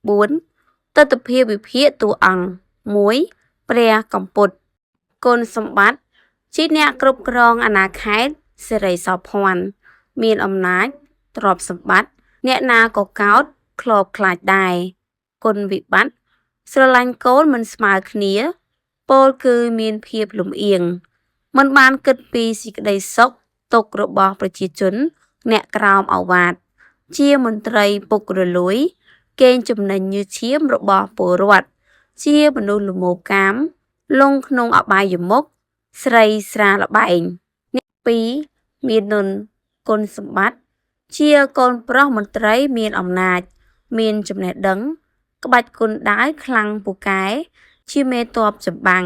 4. ទិដ្ឋភាពវិភាគតួអង្គ 1. ព្រះកម្ពុទ្ធគុណសម្បត្តិជាអ្នកគ្រប់គ្រងអាណាខេត្តសិរីសោភ័ណ្ឌមានអំណាចទ្រព្យសម្បត្តិអ្នកណាក៏កោតខ្លោបខ្លាចដែរគុណវិបត្តិស្រឡាញ់កូនមិនស្មើគ្នាពោលគឺមានភាពលំអៀងមិនបានគិតពីសេចក្តីសុខទុក្ខរបស់ប្រជាជនអ្នកក្រោមអាវ៉ាតជាមន្ត្រីពុករលួយកេងចំណេញញើសឈាមរបស់ពលរដ្ឋជាមនុស្សល្មោកាមលងក្នុងអបាយមុខស្រីស្រាលបែងអ្នក2មាននុនគុណសម្បត្តិជាកូនប្រុសមន្ត្រីមានអំណាចមានចំណេះដឹងក្បាច់គុណដាវខ្លាំងពូកែជាមេតបចម្បាំង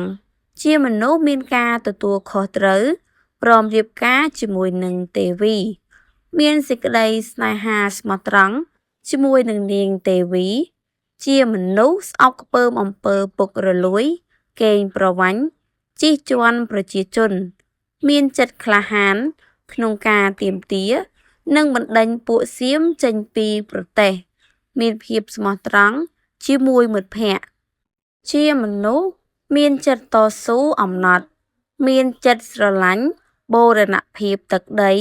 ជាមនុស្សមានការទទួលខុសត្រូវព្រមរៀបការជាមួយនឹងទេវីមានសេចក្តីស្នេហាស្មោះត្រង់ជាមួយនឹងនាងទេវីជាមនុស្សស្អប់ខ្ពើមអំពើពុករលួយកេងប្រវ័ញ្ចជិះជាន់ប្រជាជនមានចិត្តក្លាហានក្នុងការទាមទារនិងបណ្ដេញពួកសៀមចេញពីប្រទេសមានភាពស្មោះត្រង់ជាមួយមិត្តភក្តិជាមនុស្សមានចិត្តតស៊ូអំណត់មានចិត្តស្រឡាញ់បូរណភាពទឹកដី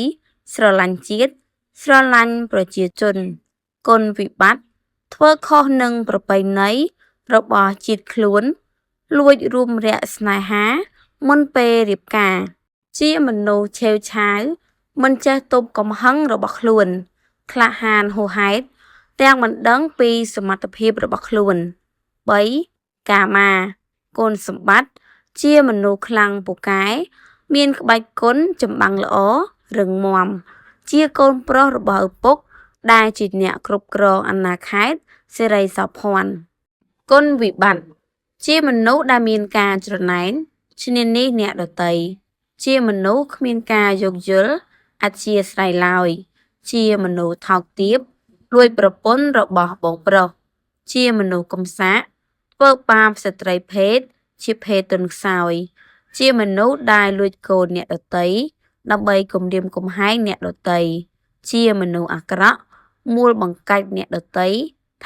ស្រឡាញ់ជាតិស្រឡាញ់ប្រជាជនគុណវិបត្តិធ្វើខុសនឹងប្រពៃណីរបស់ជាតិខ្លួនលួចរួមរយៈស្នេហាមុនពេលរៀបការជាមនុស្សឆេវឆាវមិនចេះទប់កំហឹងរបស់ខ្លួនក្លាហានហួសហេតុទាំងមិនដឹងពីសមត្ថភាពរបស់ខ្លួន3កាមាគុណសម្បត្តិជាមនុស្សខ្លាំងពូកែមានក្បាច់គុណចម្បាំងល្អរឹងមាំជាកូនប្រុសរបស់ឪពុកដែលជាអ្នកគ្រប់គ្រងអាណាខេត្តសិរីសោភ័ណ្ឌគុណវិបត្តិជាមនុស្សដែលមានការច្រណែនឈ្នានីសអ្នកដទៃជាមនុស្សគ្មានការយោគយល់អធ្យាស្រ័យឡើយជាមនុស្សថោកទាបលួចប្រពន្ធរបស់បងប្រុសជាមនុស្សកំសាកធ្វើបាបស្ត្រីភេទជាភេទទន់ខ្សោយជាមនុស្សដែលលួចកូនអ្នកដទៃដើម្បីគំរាមកំហែងអ្នកដទៃជាមនុស្សអាក្រក់មូលបង្កាច់អ្នកដទៃ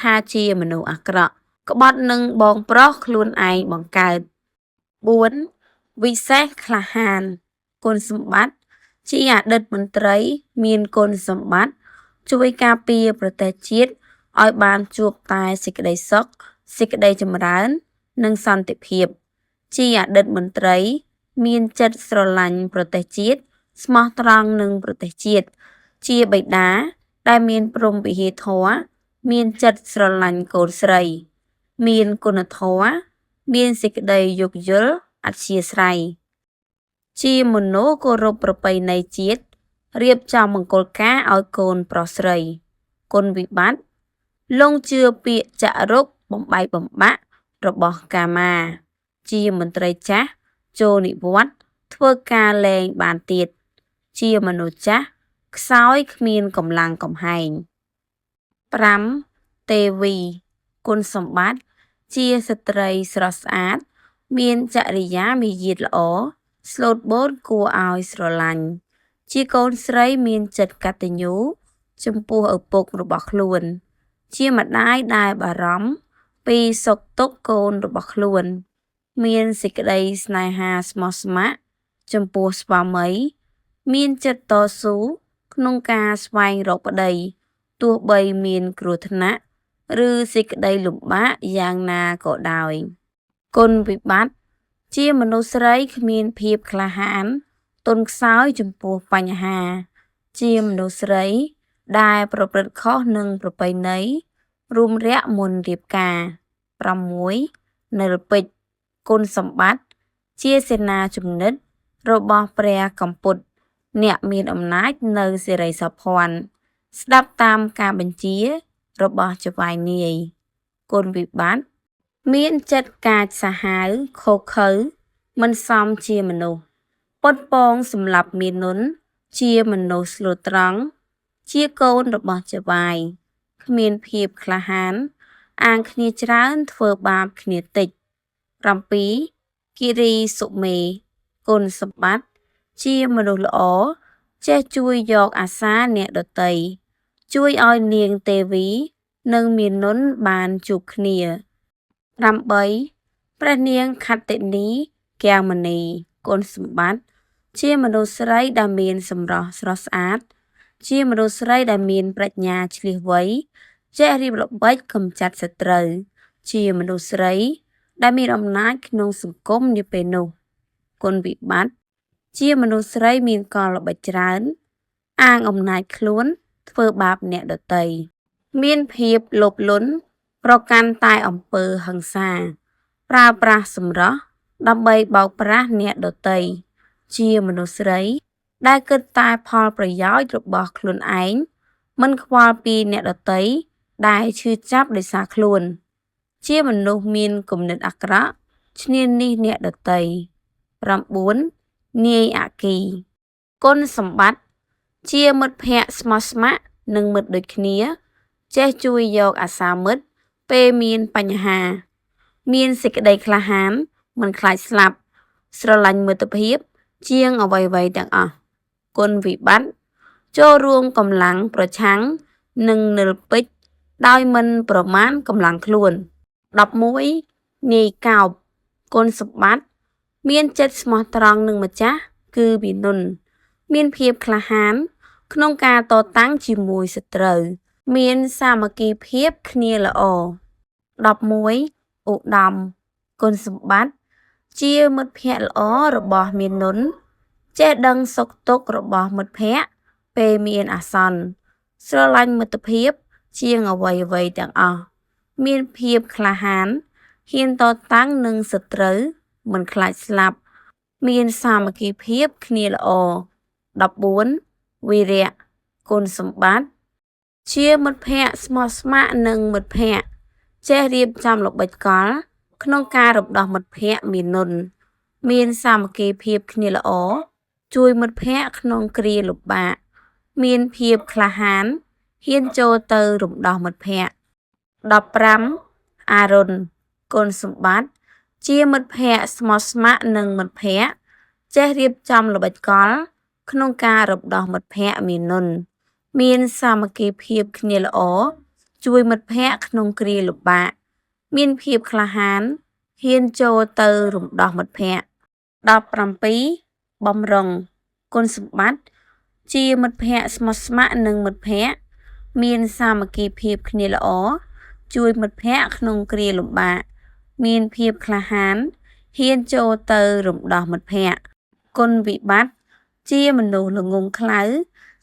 ថាជាមនុស្សអាក្រក់ក្បត់នឹងបងប្រុសខ្លួនឯងបង្កើត4វិសេសក្លាហានគុណសម្បត្តិជាអតីតមន្ត្រីមានគុណសម្បត្តិជួយការពារប្រទេសជាតិឲ្យបានជួបតែសេចក្តីសុខសេចក្តីចម្រើននិងសន្តិភាពជាអតីតមន្ត្រីមានចិត្តស្រឡាញ់ប្រទេសជាតិស្មោះត្រង់នឹងប្រទេសជាតិជាបិតាដែលមានព្រហ្មវិហារធម៌មានចិត្តស្រឡាញ់កូនស្រីមានគុណធម៌មានសេចក្តីយោគយល់អធ្យាស្រ័យជាមនុស្សគោរពប្រពៃណីជាតិរៀបចំមង្គលការឲ្យកូនប្រុសស្រីគុណវិបត្តិលងជឿពាក្យចាក់រុកបំបែកបំបាក់របស់កាមាជាមន្ត្រីចាស់ចូលនិវត្តន៍ធ្វើការលែងបានទៀតជាមនុស្សចាស់ខ្សោយគ្មានកម្លាំងកំហែង5ទេវីគុណសម្បត្តិជាស្ត្រីស្រស់ស្អាតមានចរិយាមារយាទល្អស្លូតបូតគួរឲ្យស្រឡាញ់ជាកូនស្រីមានចិត្តកតញ្ញូចំពោះឪពុករបស់ខ្លួនជាម្ដាយដែលបារម្ភពីសុខទុក្ខកូនរបស់ខ្លួនមានសេចក្តីស្នេហាស្មោះស្ម័គ្រចំពោះស្វាមីមានចិត្តតស៊ូក្នុងការស្វែងរកប្តីទោះបីមានគ្រោះថ្នាក់ឬសេចក្តីលំបាកយ៉ាងណាក៏ដោយគុណវិបត្តិជាមនុស្សស្រីគ្មានភាពក្លាហានទន់ខ្សោយចំពោះបញ្ហាជាមនុស្សស្រីដែលប្រព្រឹត្តខុសនឹងប្រពៃណីរួមរយៈមុនរៀបការ6និលពេជ្រគុណសម្បត្តិជាសេនាជំនិតរបស់ព្រះកម្ពុទ្ធអ្នកមានអំណាចនៅសិរីសោភ័ណ្ឌស្ដាប់តាមការបញ្ជារបស់ចៅហ្វាយនាយគុណវិបត្តិមានចិត្តកាចសាហាវខុសខើមិនសមជាមនុស្សប៉ុនប៉ងសម្រាប់មាននុនជាមនុស្សស្លូតត្រង់ជាកូនរបស់ចៅហ្វាយគ្មានភាពក្លាហានអាងគ្នាច្រើនធ្វើបាបគ្នាតិច7គិរីសុមេគុណសម្បត្តិជាមនុស្សល្អចេះជួយយកអាសាអ្នកដទៃជួយឲ្យនាងទេវី និងមាននុនបានជួបគ្នា 8. ព្រះនាងខត្តិនីកែវមณีគុណសម្បត្តិជាមនុស្សស្រីដែលមានសម្រស់ស្រស់ស្អាតជាមនុស្សស្រីដែលមានប្រាជ្ញាឈ្លាសវៃចេះរៀបល្បិចកម្ចាត់សត្រូវជាមនុស្សស្រីដែលមានអំណាចក្នុងសង្គមនាពេលនោះគុណវិបត្តិជាមនុស្សស្រីមានកលល្បិចច្រើនអាងអំណាចខ្លួនធ្វើបាបអ្នកដទៃមានភាពលោភលន់ប្រកាន់តែអំពើហិង្សាប្រើប្រាស់សម្រស់ដើម្បីបោកប្រាស់អ្នកដទៃជាមនុស្សស្រីដែលគិតតែផលប្រយោជន៍របស់ខ្លួនឯងមិនខ្វល់ពីអ្នកដទៃដែលឈឺចាប់ដោយសារខ្លួនជាមនុស្សមានគំនិតអាក្រក់ឈ្នានីសអ្នកដទៃ 9. នាយអគីគុណសម្បត្តិជាមិត្តភក្តិស្មោះស្ម័គ្រនិងមិត្តដូចគ្នាចេះជួយយកអាសាមិត្តពេលមានបញ្ហាមានសេចក្តីក្លាហានមិនខ្លាចស្លាប់ស្រឡាញ់មិត្តភាពជាងអ្វីៗទាំងអស់គុណវិបត្តិចូលរួមកម្លាំងប្រឆាំងនឹងនិលពេជ្រដោយមិនប្រមាណកម្លាំងខ្លួន 11. នាយកោបគុណសម្បត្តិមានចិត្តស្មោះត្រង់នឹងម្ចាស់គឺវិនុនមានភាពក្លាហានក្នុងការតតាំងជាមួយសត្រូវមានសាមគ្គីភាពគ្នាល្អ 11. ឧត្តមគុណសម្បត្តិជាមិត្តភក្តិល្អរបស់មាននុនចេះដឹងសុខទុក្ខរបស់មិត្តភក្តិពេលមានអាសន្នស្រឡាញ់មិត្តភាពជាងអ្វីៗទាំងអស់មានភាពក្លាហានហ៊ានតតាំងនឹងសត្រូវមិនខ្លាចស្លាប់មានសាមគ្គីភាពគ្នាល្អ 14. វីរៈគុណសម្បត្តិជាមិត្តភក្តិស្មោះស្ម័គ្រនិងមិត្តភក្តិចេះរៀបចំល្បិចកលក្នុងការរំដោះមិត្តភក្តិមាននុនមានសាមគ្គីភាពគ្នាល្អជួយមិត្តភក្តិក្នុងគ្រាលំបាកមានភាពក្លាហានហ៊ានចូលទៅរំដោះមិត្តភក្តិ 15. អារុនគុណសម្បត្តិជាមិត្តភក្តិស្មោះស្ម័គ្រនិងមិត្តភក្តិចេះរៀបចំល្បិចកលក្នុងការរំដោះមិត្តភក្តិមាននុនមានសាមគ្គីភាពគ្នាល្អជួយមិត្តភក្តិក្នុងគ្រាលំបាកមានភាពក្លាហានហ៊ានចូលទៅរំដោះមិត្តភក្តិ 17. បំរុងគុណសម្បត្តិជាមិត្តភក្តិស្មោះស្ម័គ្រនិងមិត្តភក្តិមានសាមគ្គីភាពគ្នាល្អជួយមិត្តភក្តិក្នុងគ្រាលំបាកមានភាពក្លាហានហ៊ានចូលទៅរំដោះមិត្តភក្តិគុណវិបត្តិជាមនុស្សល្ងង់ខ្លៅ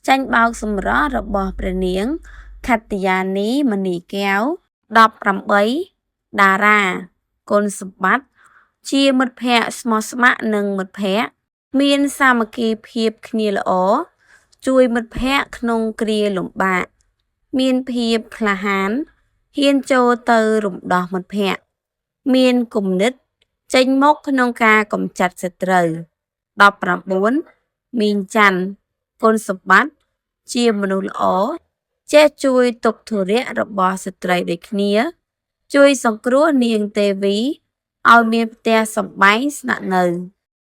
ចាញ់បោកសម្រស់របស់ព្រះនាងខត្តិយានីមณีកែវ 18 តារាគុណសម្បត្តិជាមិត្តភក្តិស្មោះស្ម័គ្រនិងមិត្តភក្តិមានសាមគ្គីភាពគ្នាល្អជួយមិត្តភក្តិក្នុងគ្រាលំបាកមានភាពក្លាហានហ៊ានចូលទៅរំដោះមិត្តភក្តិមានគំនិតចេញមុខក្នុងការកម្ចាត់សត្រូវ 19 មីងច័ន្ទគុណសម្បត្តិជាមនុស្សល្អចេះជួយទុក្ខធុរៈរបស់ស្ត្រីដូចគ្នាជួយសង្គ្រោះនាងទេវីឲ្យមានផ្ទះសម្បែងស្នាក់នៅ